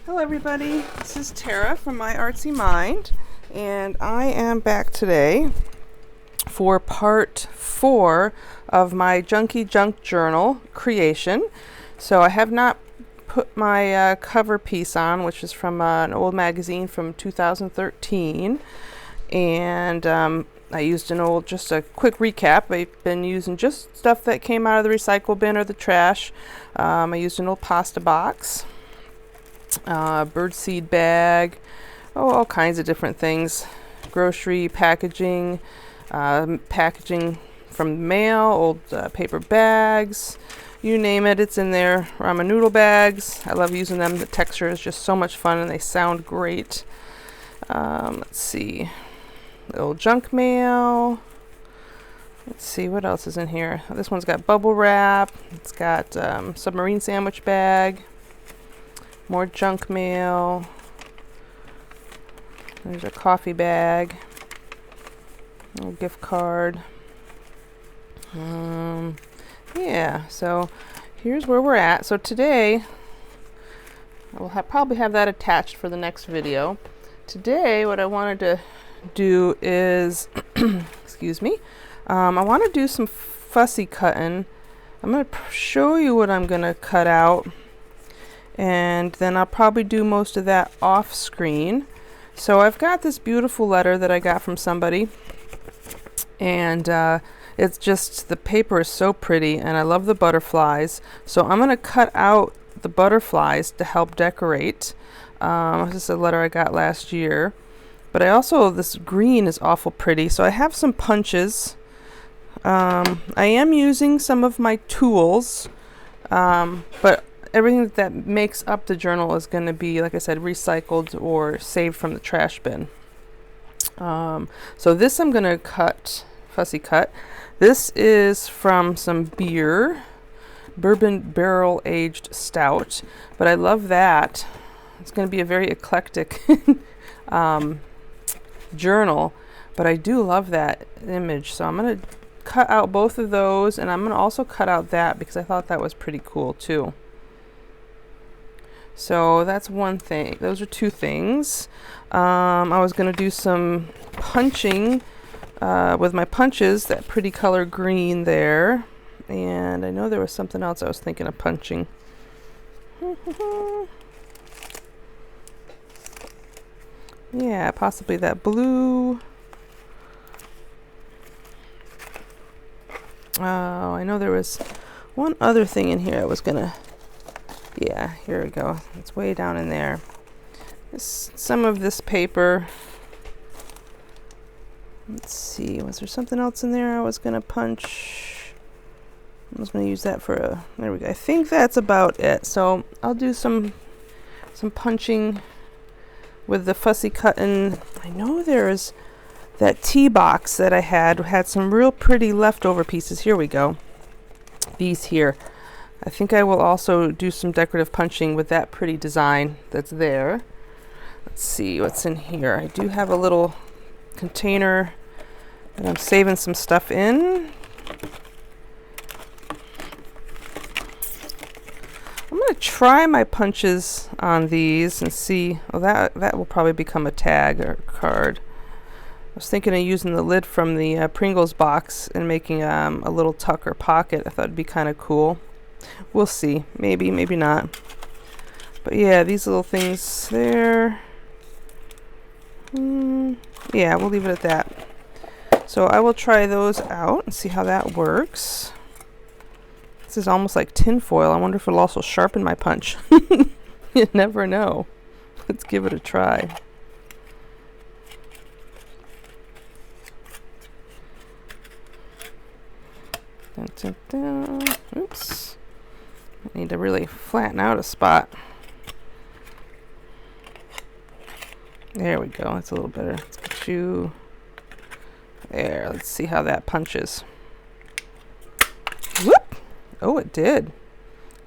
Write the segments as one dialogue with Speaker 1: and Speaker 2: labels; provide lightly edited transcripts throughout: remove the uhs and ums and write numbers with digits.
Speaker 1: Hello everybody, this is Tara from My Artsy Mind, and I am back today for part 4 of my Junky Junk Journal creation. So I have not put my cover piece on, which is from an old magazine from 2013, and I used just a quick recap. I've been using just stuff that came out of the recycle bin or the trash. I used an old pasta box, birdseed bag, all kinds of different things, grocery packaging, packaging from mail, old paper bags, you name it, it's in there. Ramen noodle bags, I love using them. The texture is just so much fun and they sound great. Let's see, little junk mail. Let's see what else is in here. This one's got bubble wrap, it's got submarine sandwich bag, more junk mail. There's a coffee bag, a little gift card. Yeah, so here's where we're at. So today, I will probably have that attached for the next video. Today, what I wanted to do is, excuse me, I want to do some fussy cutting. I'm going to show you what I'm going to cut out, and then I'll probably do most of that off screen. So I've got this beautiful letter that I got from somebody, and it's just, the paper is so pretty and I love the butterflies. So I'm going to cut out the butterflies to help decorate. This is a letter I got last year, but I also, this green is awful pretty. So I have some punches. I am using some of my tools, but everything that makes up the journal is going to be, like I said, recycled or saved from the trash bin. So this I'm going to cut, fussy cut. This is from some beer, bourbon barrel aged stout, but I love that. It's going to be a very eclectic journal, but I do love that image. So I'm going to cut out both of those, and I'm going to also cut out that because I thought that was pretty cool too. So that's one thing. Those are two things. I was going to do some punching with my punches, that pretty color green there. And I know there was something else I was thinking of punching. Yeah, possibly that blue. Oh, I know there was one other thing in here I was going to... Yeah, here we go. It's way down in there. Some of this paper. Let's see, was there something else in there I was going to punch? I was going to use that for a... There we go. I think that's about it. So I'll do some punching with the fussy cutting. I know there's that tea box that I had some real pretty leftover pieces. Here we go. These here. I think I will also do some decorative punching with that pretty design that's there. Let's see what's in here. I do have a little container that I'm saving some stuff in. I'm going to try my punches on these and see. Well, that will probably become a tag or card. I was thinking of using the lid from the Pringles box and making a little tuck or pocket. I thought it'd be kind of cool. We'll see. Maybe, maybe not. But yeah, these little things there. Yeah, we'll leave it at that. So I will try those out and see how that works. This is almost like tin foil. I wonder if it'll also sharpen my punch. You never know. Let's give it a try. Dun, dun, dun. Oops. I need to really flatten out a spot. There we go. That's a little better. Let's get you there. Let's see how that punches. Whoop! Oh, it did.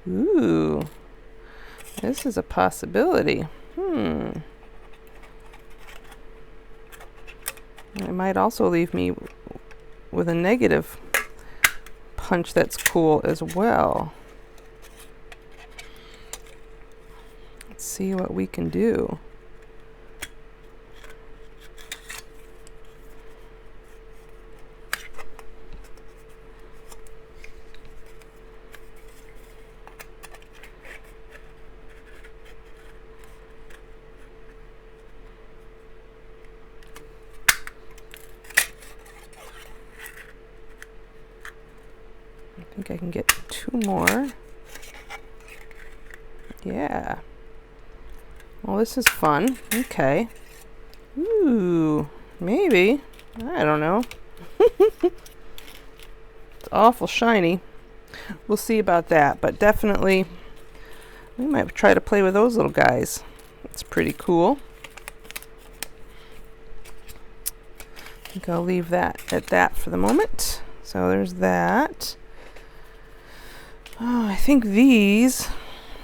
Speaker 1: Ooh. This is a possibility. It might also leave me with a negative punch that's cool as well. Let's see what we can do. I think I can get 2 more. Yeah. Well, this is fun. Okay. Ooh, maybe. I don't know. It's awful shiny. We'll see about that, but definitely we might try to play with those little guys. It's pretty cool. I think I'll leave that at that for the moment. So there's that. Oh, I think these,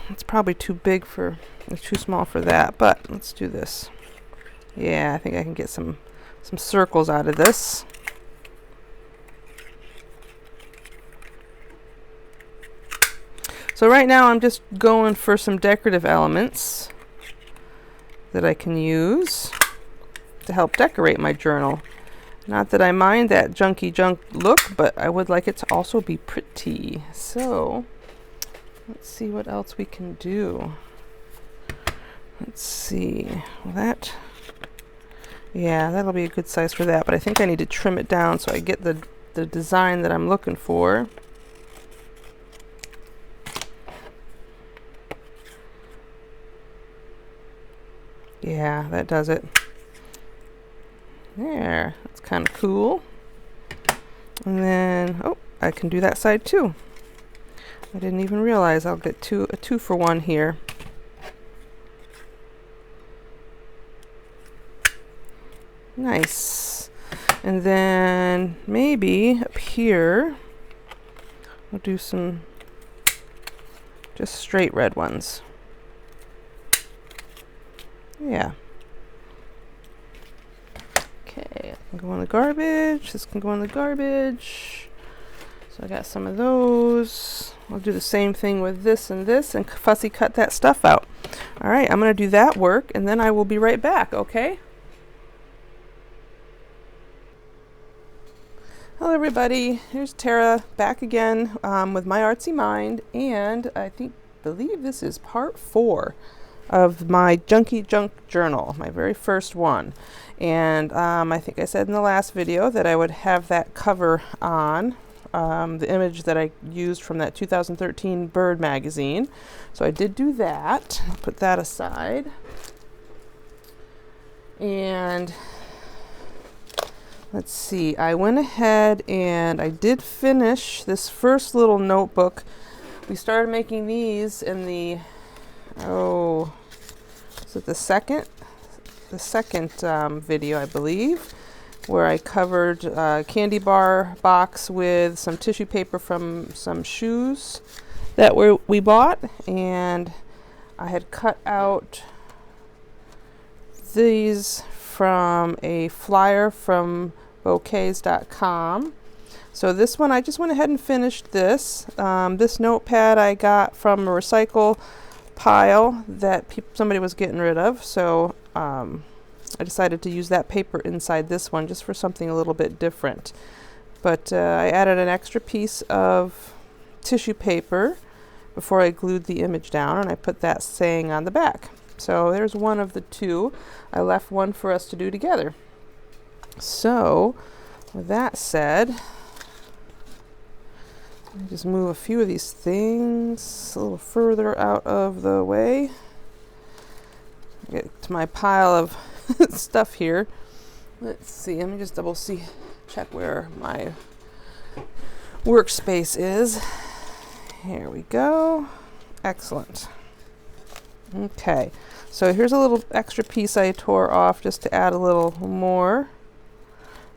Speaker 1: it's probably too big for, it's too small for that, but let's do this. Yeah, I think I can get some circles out of this. So right now I'm just going for some decorative elements that I can use to help decorate my journal. Not that I mind that junky junk look, but I would like it to also be pretty. So let's see what else we can do. Let's see. Well, yeah, that'll be a good size for that, but I think I need to trim it down so I get the design that I'm looking for. Yeah, that does it. There, that's kind of cool. And then, oh, I can do that side too. I didn't even realize I'll get a 2 for 1 here. Nice. And then maybe up here, we'll do some just straight red ones. Yeah. Okay, that can go in the garbage. This can go in the garbage. So I got some of those. I'll do the same thing with this and fussy cut that stuff out. All right, I'm going to do that work, and then I will be right back, okay? Hello everybody, here's Tara back again with My Artsy Mind, and I believe this is part 4 of my Junky Junk journal, my very first one. And I think I said in the last video that I would have that cover on, the image that I used from that 2013 Bird magazine. So I did do that. I'll put that aside. And let's see, I went ahead and I did finish this first little notebook. We started making these in the, is it the second video, I believe, where I covered a candy bar box with some tissue paper from some shoes that we bought, and I had cut out these from a flyer from bouquets.com. So this one, I just went ahead and finished this. This notepad I got from a recycle pile that somebody was getting rid of. So I decided to use that paper inside this one just for something a little bit different. But I added an extra piece of tissue paper before I glued the image down, and I put that saying on the back. So there's one of the 2. I left one for us to do together. So with that said, let me just move a few of these things a little further out of the way. Get to my pile of stuff here. Let's see, let me just check where my workspace is. Here we go. Excellent. Okay, so here's a little extra piece I tore off just to add a little more.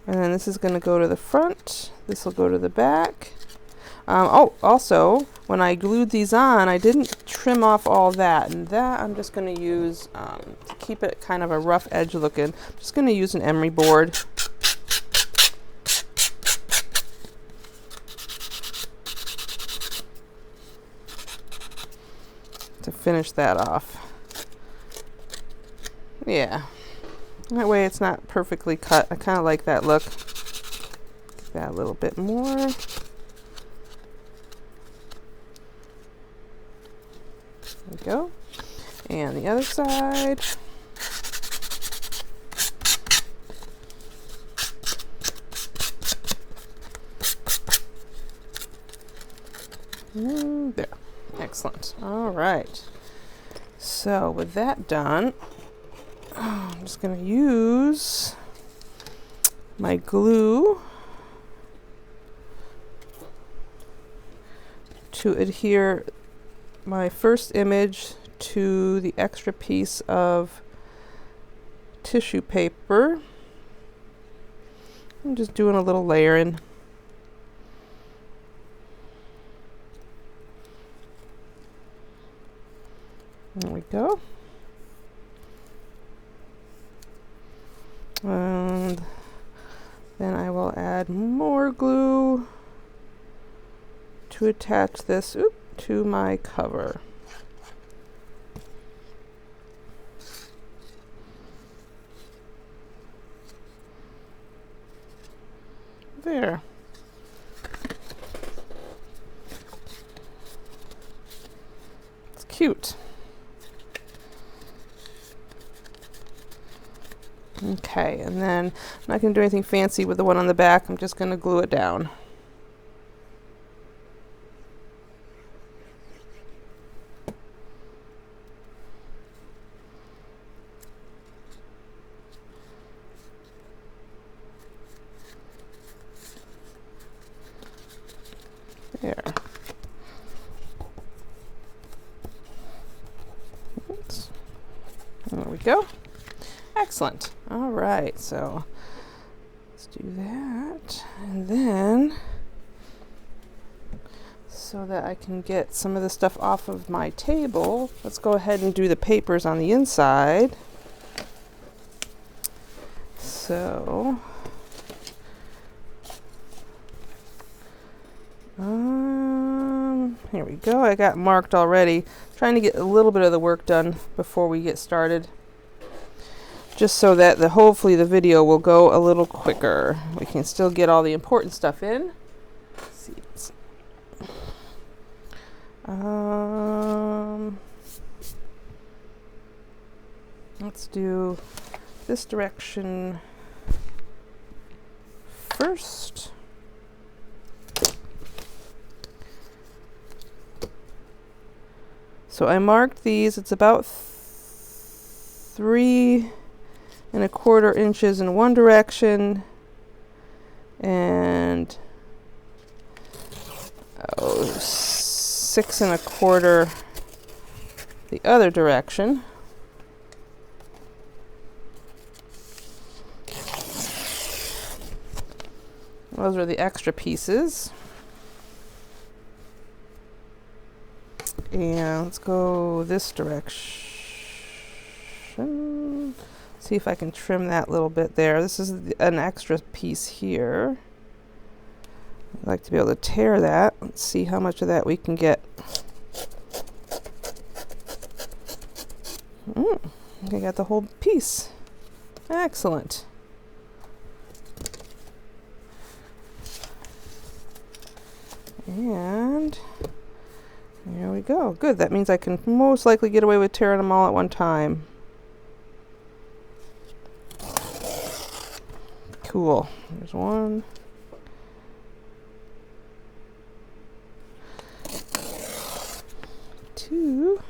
Speaker 1: And then this is going to go to the front. This will go to the back. Also, when I glued these on, I didn't trim off all that. And that I'm just going to use, to keep it kind of a rough edge looking, I'm just going to use an emery board. To finish that off. Yeah. That way it's not perfectly cut. I kind of like that look. Get that a little bit more. There we go. And the other side. There. Excellent. All right. So with that done, I'm just going to use my glue to adhere my first image to the extra piece of tissue paper. I'm just doing a little layering. There we go. And then I will add more glue to attach this to my cover. There. It's cute. Okay, and then I'm not going to do anything fancy with the one on the back. I'm just going to glue it down. There. Oops. There we go. Excellent. All right, so let's do that. And then, so that I can get some of the stuff off of my table, let's go ahead and do the papers on the inside. So, here we go. I got marked already. Trying to get a little bit of the work done before we get started, just so that hopefully the video will go a little quicker. We can still get all the important stuff in. Let's see. Let's do this direction first. So I marked these. It's about 3¼ inches in one direction and 6¼ the other direction. Those are the extra pieces. And let's go this direction. See if I can trim that little bit there. This is an extra piece here. I'd like to be able to tear that. Let's see how much of that we can get. I got the whole piece. Excellent. And there we go. Good. That means I can most likely get away with tearing them all at one time. Cool. There's one. Two.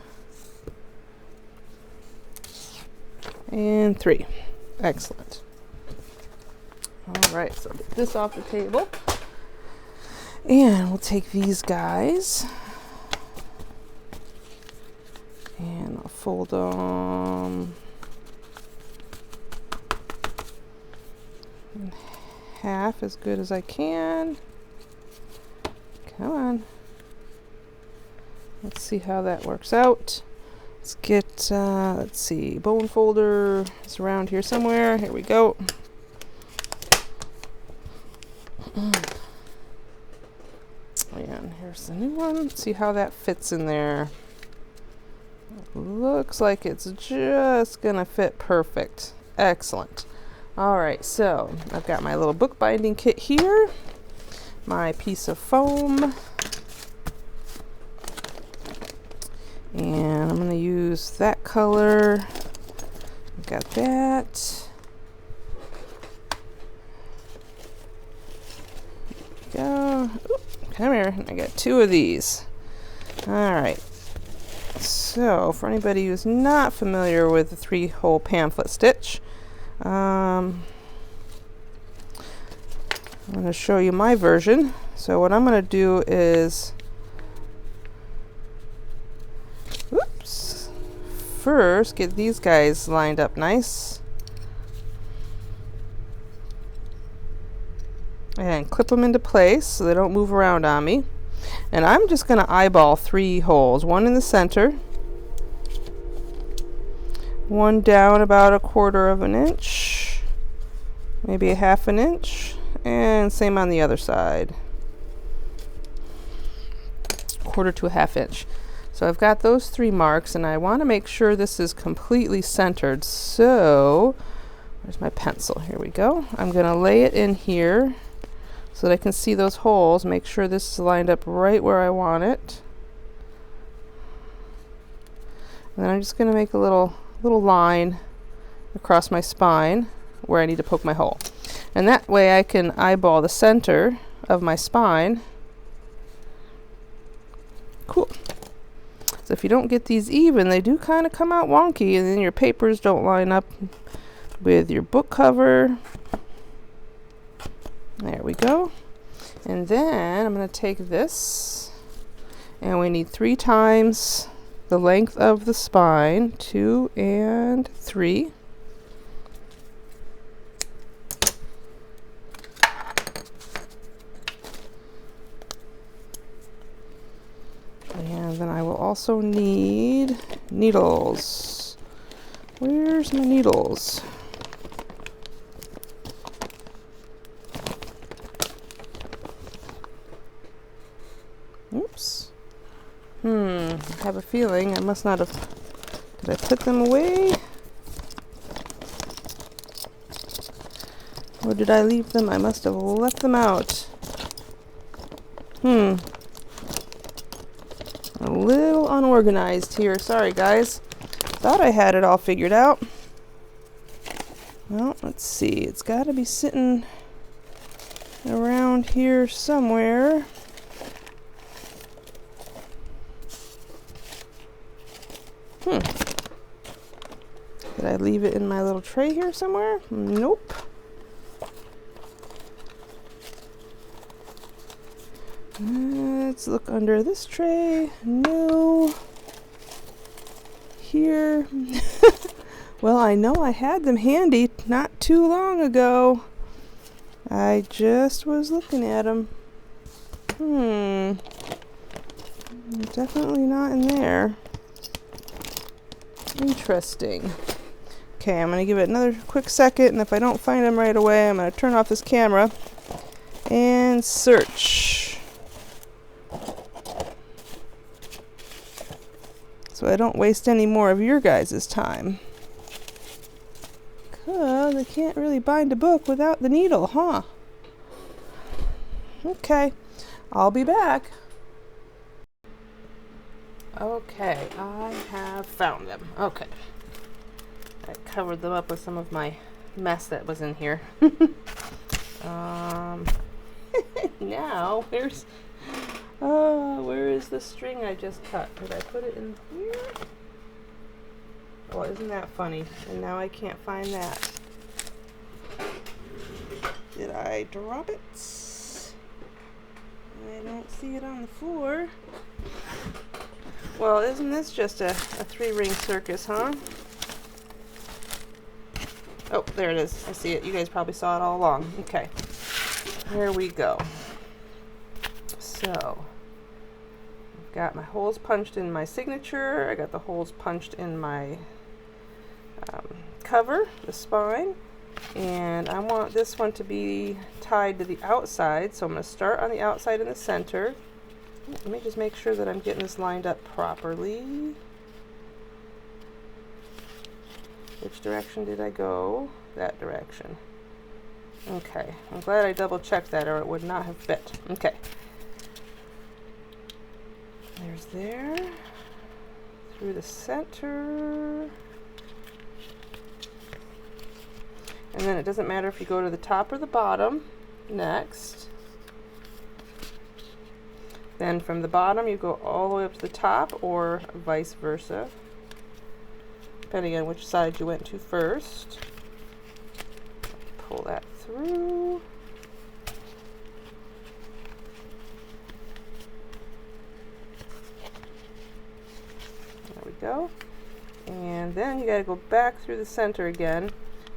Speaker 1: And three. Excellent. All right, so get this off the table. And we'll take these guys. And I'll fold them in half as good as I can. Come on. Let's see how that works out. Let's get, let's see, bone folder is around here somewhere. Here we go. And here's the new one. Let's see how that fits in there. Looks like it's just gonna fit perfect. Excellent. All right, so I've got my little bookbinding kit here, my piece of foam, and I'm gonna use that color. Got that. Go. Oop, come here. I got 2 of these. All right. So, for anybody who's not familiar with the 3-hole pamphlet stitch, I'm going to show you my version. So what I'm going to do is, first get these guys lined up nice and clip them into place so they don't move around on me. And I'm just going to eyeball 3 holes, one in the center, one down about 1/4 of an inch, maybe 1/2 inch, and same on the other side, 1/4 to 1/2 inch. So I've got those 3 marks, and I want to make sure this is completely centered. So where's my pencil? Here we go. I'm going to lay it in here so that I can see those holes, make sure this is lined up right where I want it. And then I'm just going to make a little line across my spine where I need to poke my hole. And that way I can eyeball the center of my spine. Cool. So if you don't get these even, they do kind of come out wonky, and then your papers don't line up with your book cover. There we go. And then I'm going to take this, and we need 3 times the length of the spine, 2 and 3. And then I will also need needles. Where's my needles? Oops. I have a feeling I must not have. Did I put them away? Or did I leave them? I must have left them out. A little unorganized here. Sorry, guys. Thought I had it all figured out. Well, let's see. It's got to be sitting around here somewhere. Did I leave it in my little tray here somewhere? Nope. Let's look under this tray. No. Here. Well, I know I had them handy not too long ago. I just was looking at them. Definitely not in there. Interesting. Okay, I'm going to give it another quick second, and if I don't find them right away, I'm going to turn off this camera and search. So I don't waste any more of your guys' time. Because I can't really bind a book without the needle, huh? Okay, I'll be back. Okay, I have found them. Okay. I covered them up with some of my mess that was in here. Now, where is the string I just cut? Did I put it in here? Oh, isn't that funny? And now I can't find that. Did I drop it? I don't see it on the floor. Well, isn't this just a 3-ring circus, huh? Oh, there it is. I see it. You guys probably saw it all along. Okay. Here we go. So, I've got my holes punched in my signature. I got the holes punched in my cover, the spine. And I want this one to be tied to the outside. So I'm going to start on the outside in the center. Let me just make sure that I'm getting this lined up properly. Which direction did I go? That direction. Okay, I'm glad I double checked that or it would not have fit. Okay. There's there. Through the center. And then it doesn't matter if you go to the top or the bottom. Next. Then from the bottom you go all the way up to the top or vice versa, depending on which side you went to first. Pull that through. There we go. And then you gotta go back through the center again,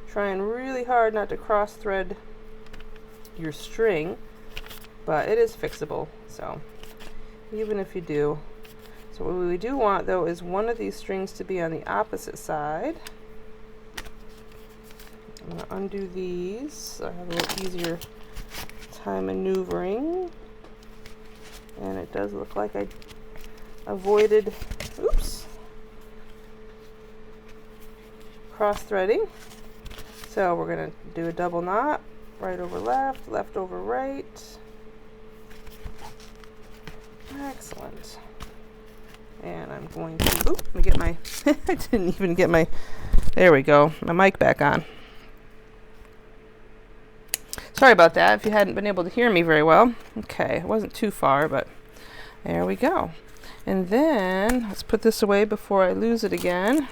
Speaker 1: trying really hard not to cross thread your string, but it is fixable, so even if you do. So what we do want though is one of these strings to be on the opposite side. I'm going to undo these so I have a little easier time maneuvering. And it does look like I avoided, oops, cross threading. So we're going to do a double knot, right over left, left over right. Excellent. And I'm going to, oop, let me get my, I didn't even get my, there we go, my mic back on. Sorry about that if you hadn't been able to hear me very well. Okay, it wasn't too far, but there we go. And then let's put this away before I lose it again.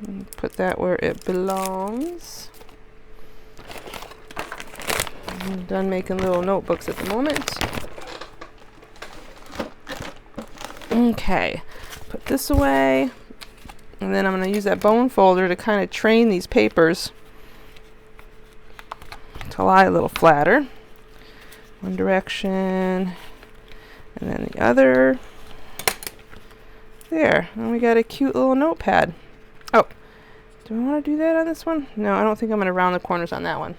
Speaker 1: And put that where it belongs. I'm done making little notebooks at the moment. Okay, put this away. And then I'm going to use that bone folder to kind of train these papers to lie a little flatter. One direction, and then the other. There, and we got a cute little notepad. Oh, do I want to do that on this one? No, I don't think I'm going to round the corners on that one.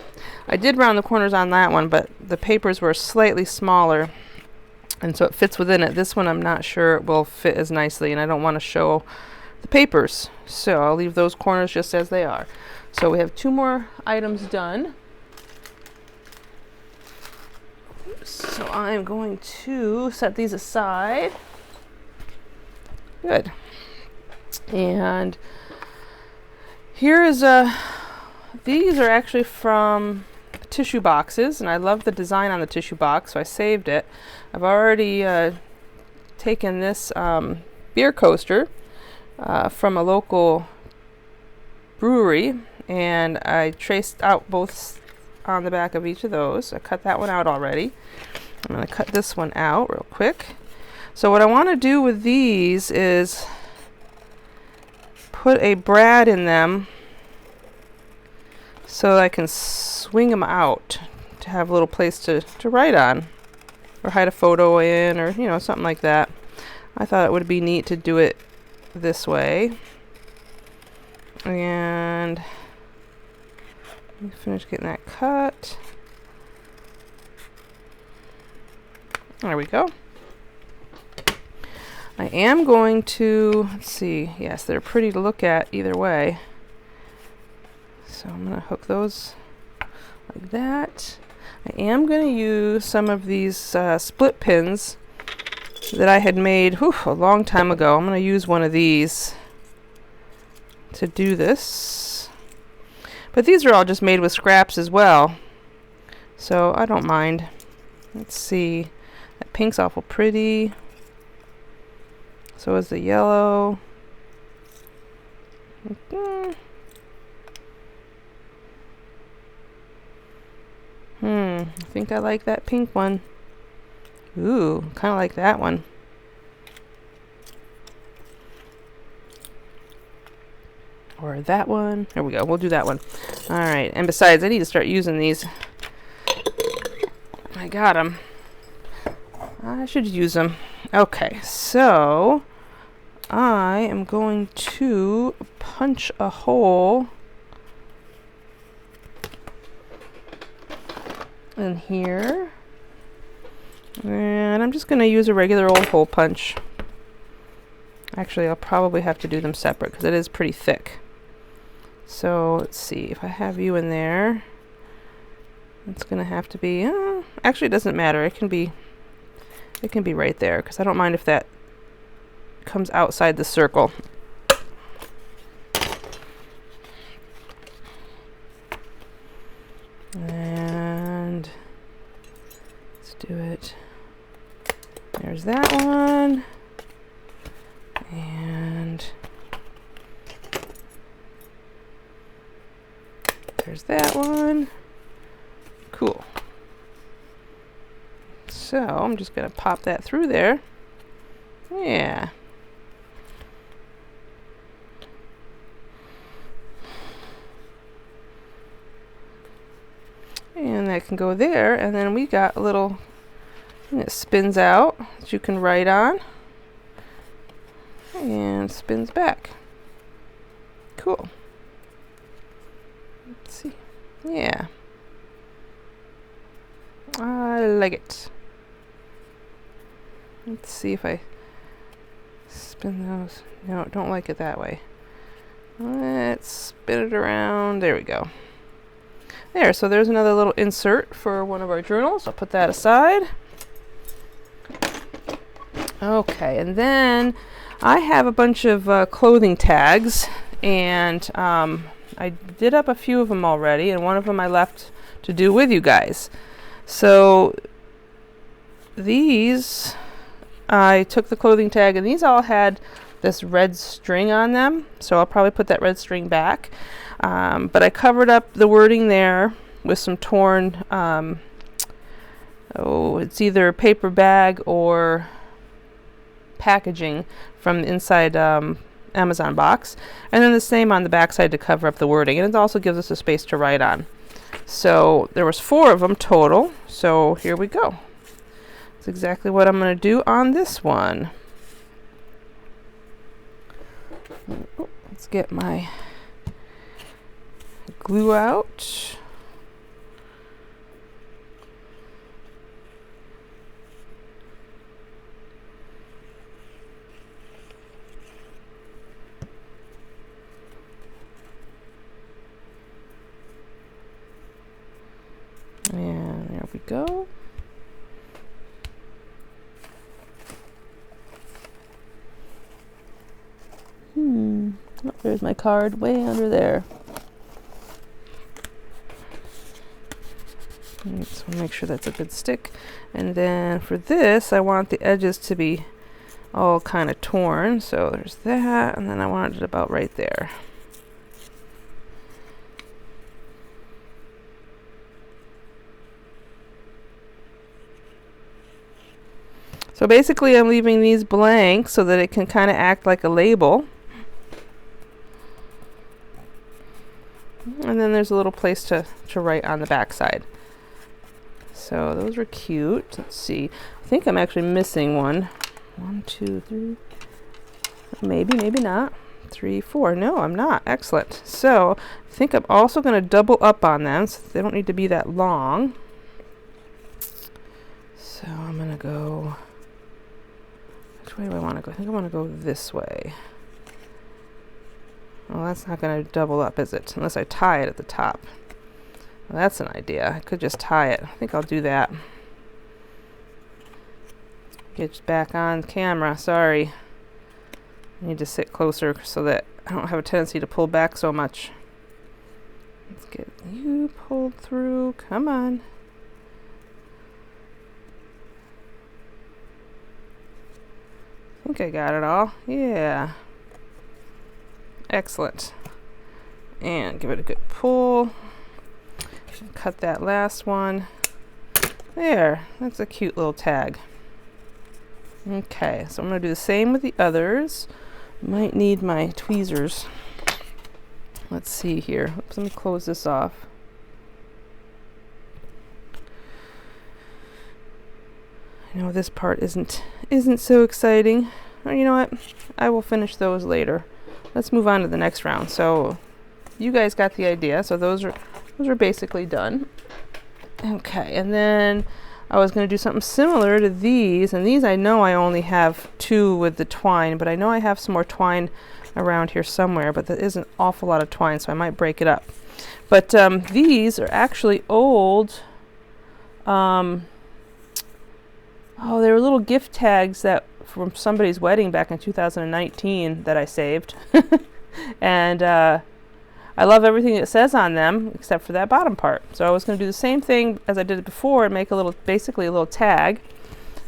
Speaker 1: I did round the corners on that one, but the papers were slightly smaller, and so it fits within it. This one I'm not sure it will fit as nicely, and I don't want to show the papers, so I'll leave those corners just as they are. So we have 2 more items done. So I'm going to set these aside. Good. And here is these are actually from tissue boxes, and I love the design on the tissue box, so I saved it. I've already taken this beer coaster from a local brewery, and I traced out both on the back of each of those. I cut that one out already. I'm going to cut this one out real quick. So what I want to do with these is put a brad in them so I can swing them out to have a little place to write on or hide a photo in, or you know, something like that. I thought it would be neat to do it this way. And finish getting that cut. There we go. I am going to, let's see, yes, they're pretty to look at either way. So I'm going to hook those like that. I am going to use some of these split pins that I had made a long time ago. I'm going to use one of these to do this. But these are all just made with scraps as well, so I don't mind. Let's see. That pink's awful pretty. So is the yellow. I think I like that pink one. Ooh, kind of like that one. Or that one. There we go. We'll do that one. All right. And besides, I need to start using these. I got them. I should use them. Okay. So I am going to punch a hole in here. And I'm just going to use a regular old hole punch. Actually, I'll probably have to do them separate because it is pretty thick. So let's see, if I have you in there, it's gonna have to be, actually it doesn't matter, it can be right there, because I don't mind if that comes outside the circle. And let's do it. There's that one. And there's that one. Cool. So I'm just going to pop that through there. Yeah. And that can go there, and then we got a little, and it spins out that you can write on, and spins back. Cool. Let's see. Yeah. I like it. Let's see if I spin those. No, don't like it that way. Let's spin it around. There we go. There, so there's another little insert for one of our journals. I'll put that aside. Okay, and then I have a bunch of clothing tags, and I did up a few of them already, and one of them I left to do with you guys. So these, I took the clothing tag, and these all had this red string on them, so I'll probably put that red string back. But I covered up the wording there with some torn, it's either a paper bag or packaging from the inside Amazon box, and then the same on the back side to cover up the wording, and it also gives us a space to write on. So there was 4 of them total, so here we go. That's exactly what I'm going to do on this one. Let's get my glue out. And there we go. Oh, there's my card way under there. So make sure that's a good stick. And then for this, I want the edges to be all kind of torn. So there's that, and then I want it about right there. So basically I'm leaving these blank so that it can kind of act like a label. And then there's a little place to write on the back side. So those were cute. Let's see. I think I'm actually missing one. 1, 2, 3. Maybe, maybe not. 3, 4. No, I'm not. Excellent. So I think I'm also going to double up on them so they don't need to be that long. So I'm going to go... Which way do I want to go? I think I want to go this way. Well, that's not going to double up, is it? Unless I tie it at the top. Well, that's an idea. I could just tie it. I think I'll do that. Get back on camera. Sorry. I need to sit closer so that I don't have a tendency to pull back so much. Let's get you pulled through. Come on. I think I got it all. Yeah. Excellent. And give it a good pull. Cut that last one. There. That's a cute little tag. Okay, so I'm going to do the same with the others. Might need my tweezers. Let's see here. Oops, let me close this off. I know this part isn't so exciting. Oh, you know what? I will finish those later. Let's move on to the next round. So you guys got the idea. So those are basically done. Okay, and then I was going to do something similar to these, and these I know I only have 2 with the twine, but I know I have some more twine around here somewhere, but there is an awful lot of twine, so I might break it up. But these are actually old, oh, they were little gift tags that from somebody's wedding back in 2019 that I saved. And I love everything it says on them except for that bottom part. So I was going to do the same thing as I did before and make a little, basically a little tag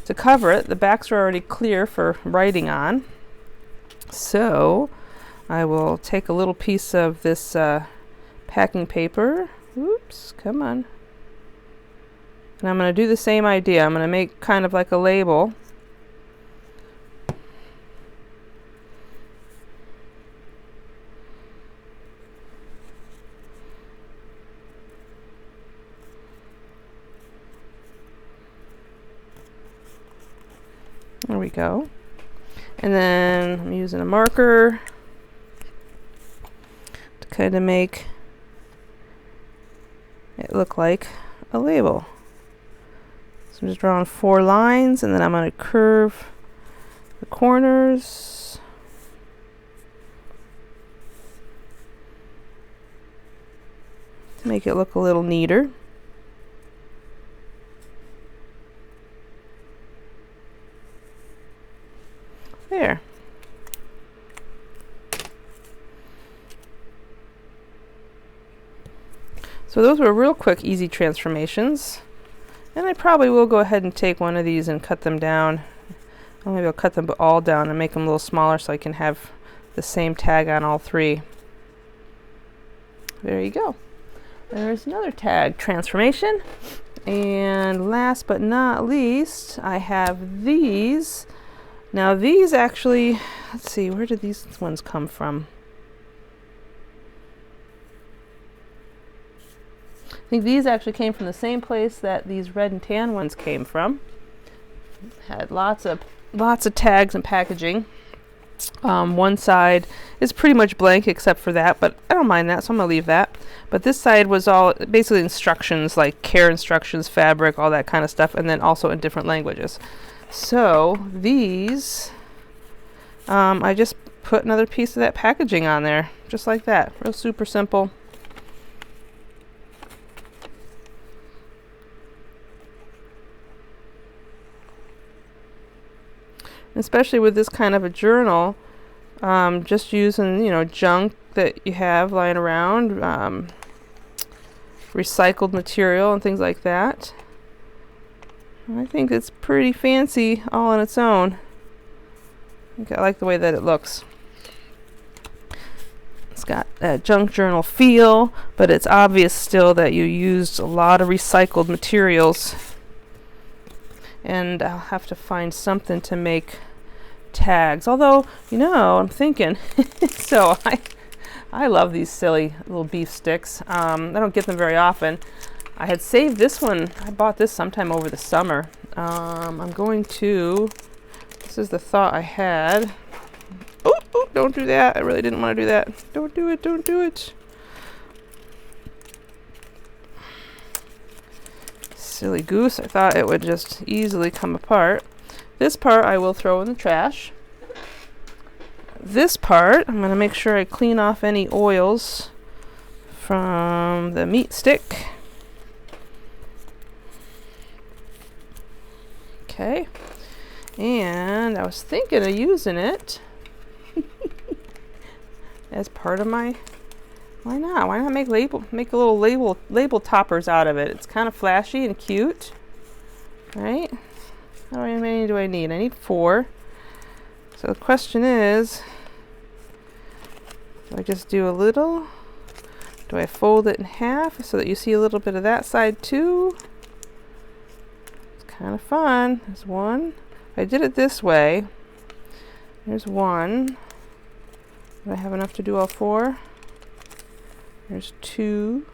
Speaker 1: to cover it. The backs are already clear for writing on. So I will take a little piece of this packing paper. Oops, come on. And I'm going to do the same idea. I'm going to make kind of like a label. There we go. And then I'm using a marker to kind of make it look like a label. So I'm just drawing 4 lines, and then I'm going to curve the corners. To make it look a little neater. There. So those were real quick, easy transformations. And I probably will go ahead and take one of these and cut them down. Or maybe I'll cut them all down and make them a little smaller so I can have the same tag on all 3. There you go. There's another tag transformation. And last but not least, I have these. Now these actually, let's see, where did these ones come from? I think these actually came from the same place that these red and tan ones came from. Had lots of tags and packaging. One side is pretty much blank except for that, but I don't mind that, so I'm gonna leave that. But this side was all basically instructions, like care instructions, fabric, all that kind of stuff, and then also in different languages. So these, I just put another piece of that packaging on there, just like that. Real super simple. Especially with this kind of a journal, just using, junk that you have lying around, recycled material and things like that. I think it's pretty fancy all on its own. I like the way that it looks. It's got that junk journal feel, but it's obvious still that you used a lot of recycled materials. And I'll have to find something to make tags. Although, I'm thinking, so I love these silly little beef sticks. I don't get them very often. I had saved this one. I bought this sometime over the summer. I'm going to, this is the thought I had. Oh, don't do that. I really didn't want to do that. Don't do it. Don't do it. Silly goose. I thought it would just easily come apart. This part I will throw in the trash. This part, I'm going to make sure I clean off any oils from the meat stick. Okay. And I was thinking of using it as part of my, why not? Why not make a little label toppers out of it? It's kind of flashy and cute, right? How many do I need? I need 4. So the question is, do I just do a little? Do I fold it in half so that you see a little bit of that side too? It's kind of fun. There's one. I did it this way. There's one. Do I have enough to do all 4? There's 2.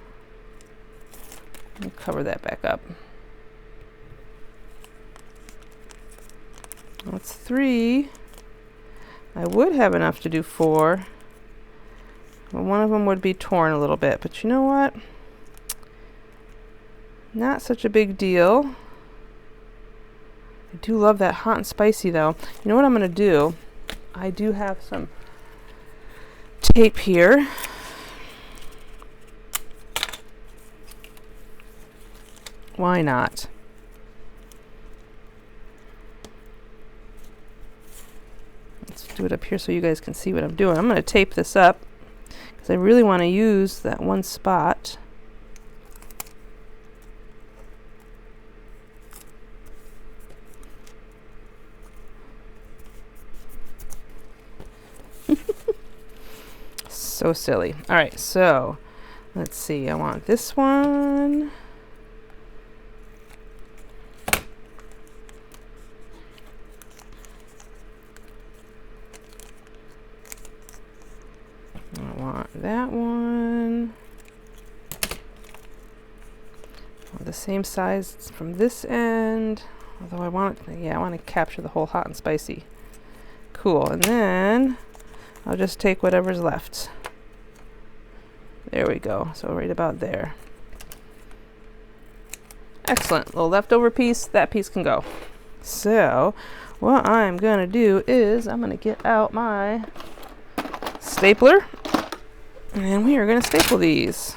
Speaker 1: I'll cover that back up. That's 3. I would have enough to do 4. But one of them would be torn a little bit. But you know what? Not such a big deal. I do love that hot and spicy though. You know what I'm going to do? I do have some tape here. Why not? Let's do it up here so you guys can see what I'm doing. I'm going to tape this up because I really want to use that one spot. So silly. All right, so let's see. I want this one. I want that one. The same size from this end. Although I want it, yeah, I want to capture the whole hot and spicy. Cool. And then I'll just take whatever's left. There we go. So right about there. Excellent. Little leftover piece. That piece can go. So what I'm going to do is I'm going to get out my stapler. And we are going to staple these.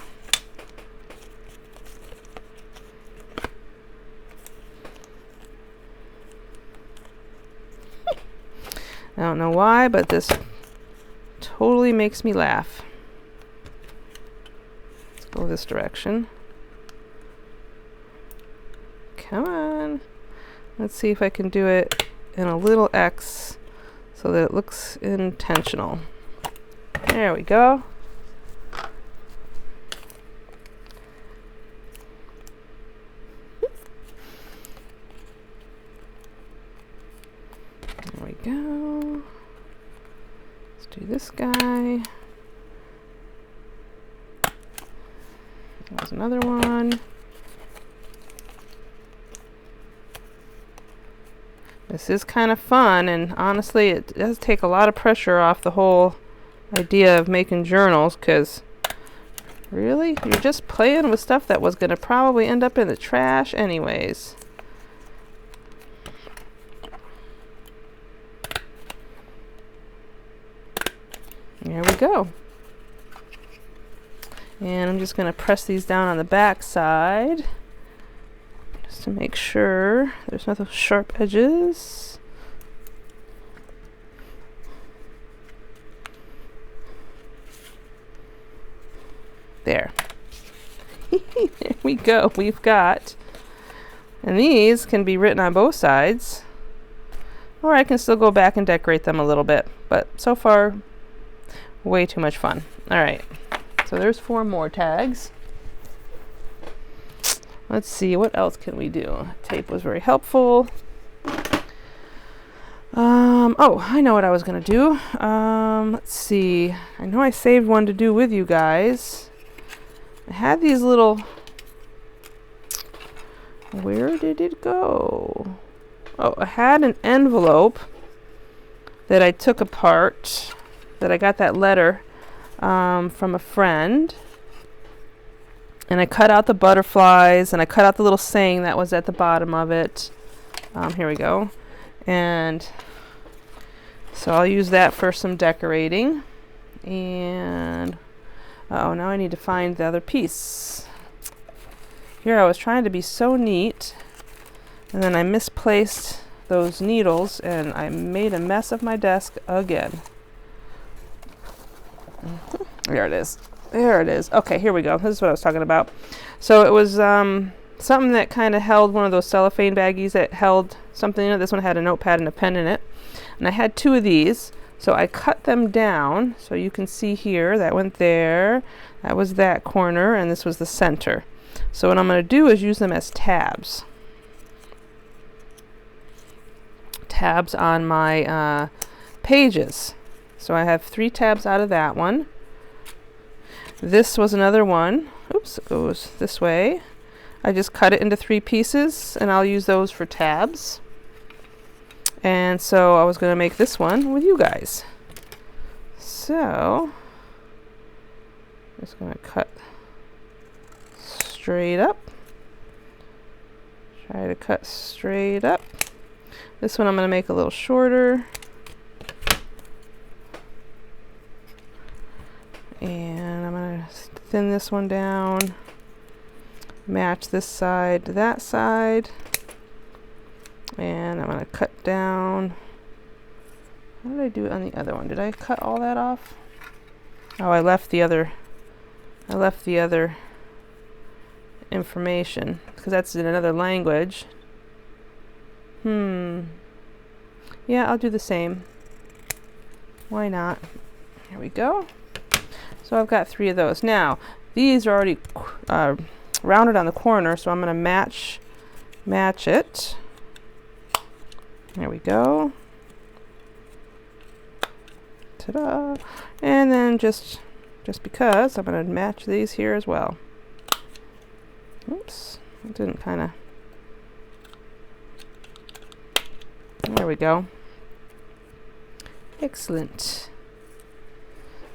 Speaker 1: I don't know why, but this totally makes me laugh. Let's go this direction. Come on. Let's see if I can do it in a little X so that it looks intentional. There we go. There we go. Let's do this guy. There's another one. This is kind of fun, and honestly, it does take a lot of pressure off the whole idea of making journals, because really, you're just playing with stuff that was going to probably end up in the trash anyways. There we go. And I'm just going to press these down on the back side just to make sure there's no sharp edges. There. There we go. We've got, and these can be written on both sides, or I can still go back and decorate them a little bit, but so far way too much fun. All right, so there's 4 more tags. Let's see, what else can we do? Tape was very helpful. Oh, I know what I was gonna do. Let's see, I know I saved one to do with you guys. I had these little, where did it go? Oh, I had an envelope that I took apart, that I got that letter from a friend, and I cut out the butterflies and I cut out the little saying that was at the bottom of it. Here we go. And so I'll use that for some decorating. And oh, now I need to find the other piece. Here I was trying to be so neat, and then I misplaced those needles and I made a mess of my desk again. There it is. There it is. Okay, here we go. This is what I was talking about. So it was something that kind of held one of those cellophane baggies that held something in it. This one had a notepad and a pen in it. And I had 2 of these. So I cut them down. So you can see here, that went there. That was that corner, and this was the center. So what I'm going to do is use them as tabs. Tabs on my pages. So I have 3 tabs out of that one. This was another one. Oops, it goes this way. I just cut it into 3 pieces, and I'll use those for tabs. And so I was going to make this one with you guys. So I'm just going to cut straight up. Try to cut straight up. This one I'm going to make a little shorter. And I'm going to thin this one down. Match this side to that side. And I'm going to cut down. What did I do on the other one? Did I cut all that off? Oh, I left the other information because that's in another language. Yeah, I'll do the same. Why not? Here we go. So I've got 3 of those. Now, these are already rounded on the corner, so I'm going to match it. There we go. Ta-da! And then just because I'm going to match these here as well. Oops, it didn't kind of. There we go. Excellent.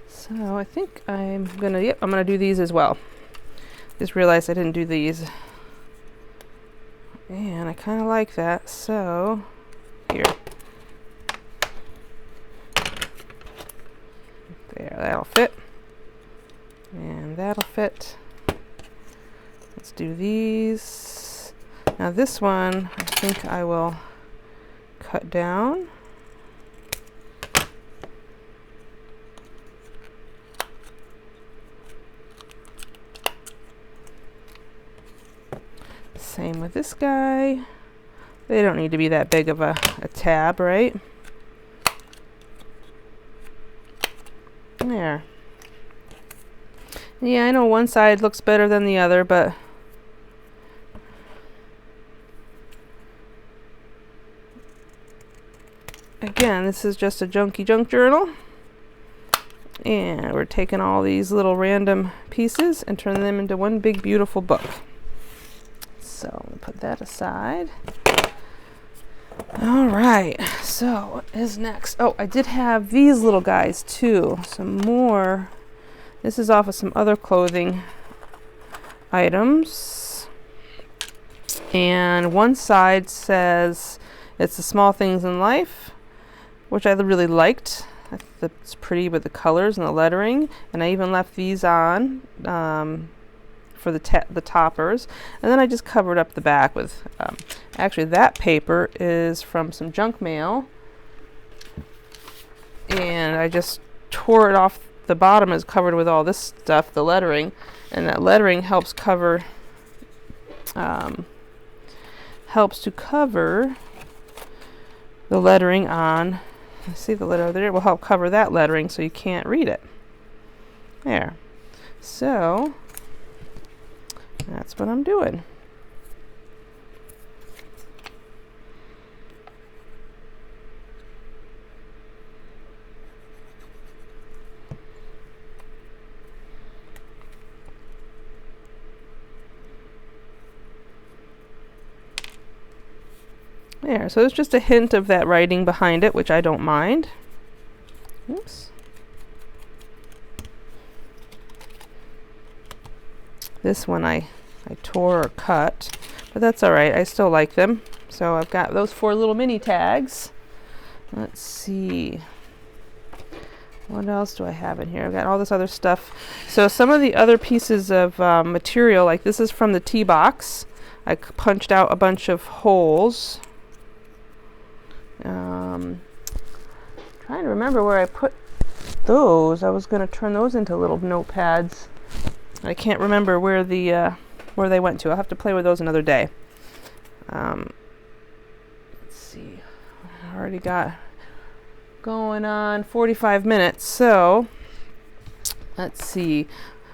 Speaker 1: So I think I'm gonna do these as well. Just realized I didn't do these. And I kind of like that, so here. There, that'll fit. And that'll fit. Let's do these. Now this one, I think I will cut down. Same with this guy. They don't need to be that big of a tab, right? There. Yeah, I know one side looks better than the other, but again, this is just a Junky Junk journal. And we're taking all these little random pieces and turning them into one big beautiful book. So I'm going to put that aside. All right, so what is next? Oh, I did have these little guys too. Some more. This is off of some other clothing items. And one side says it's the small things in life, which I really liked. I think it's pretty with the colors and the lettering. And I even left these on for the toppers. And then I just covered up the back with, actually that paper is from some junk mail. And I just tore it off. The bottom is covered with all this stuff, the lettering. And that lettering helps cover, helps to cover the lettering on, see the letter there, it will help cover that lettering so you can't read it. There. So that's what I'm doing. There, so there's just a hint of that writing behind it, which I don't mind. Oops. This one I tore or cut, but that's all right. I still like them. So I've got those 4 little mini tags. Let's see. What else do I have in here? I've got all this other stuff. So some of the other pieces of material, like this is from the tea box. I punched out a bunch of holes. Trying to remember where I put those. I was going to turn those into little notepads. I can't remember where where they went to. I'll have to play with those another day. Let's see. I already got going on 45 minutes. So let's see.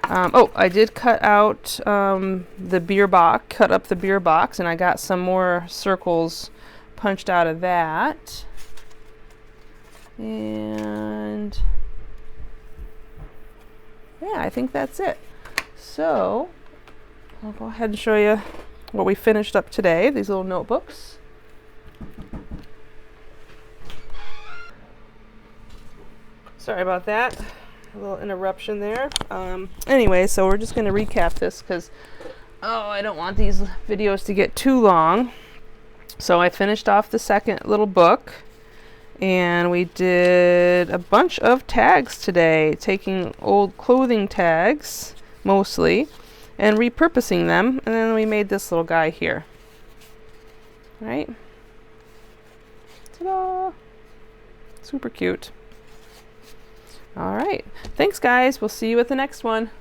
Speaker 1: Oh, I did cut out the beer box. Cut up the beer box, and I got some more circles punched out of that. And yeah, I think that's it. So I'll go ahead and show you what we finished up today, these little notebooks. Sorry about that, a little interruption there. Anyway, so we're just going to recap this because I don't want these videos to get too long. So I finished off the second little book, and we did a bunch of tags today, taking old clothing tags mostly and repurposing them, and then we made this little guy here. Right? Ta-da! Super cute. All right. Thanks, guys. We'll see you at the next one.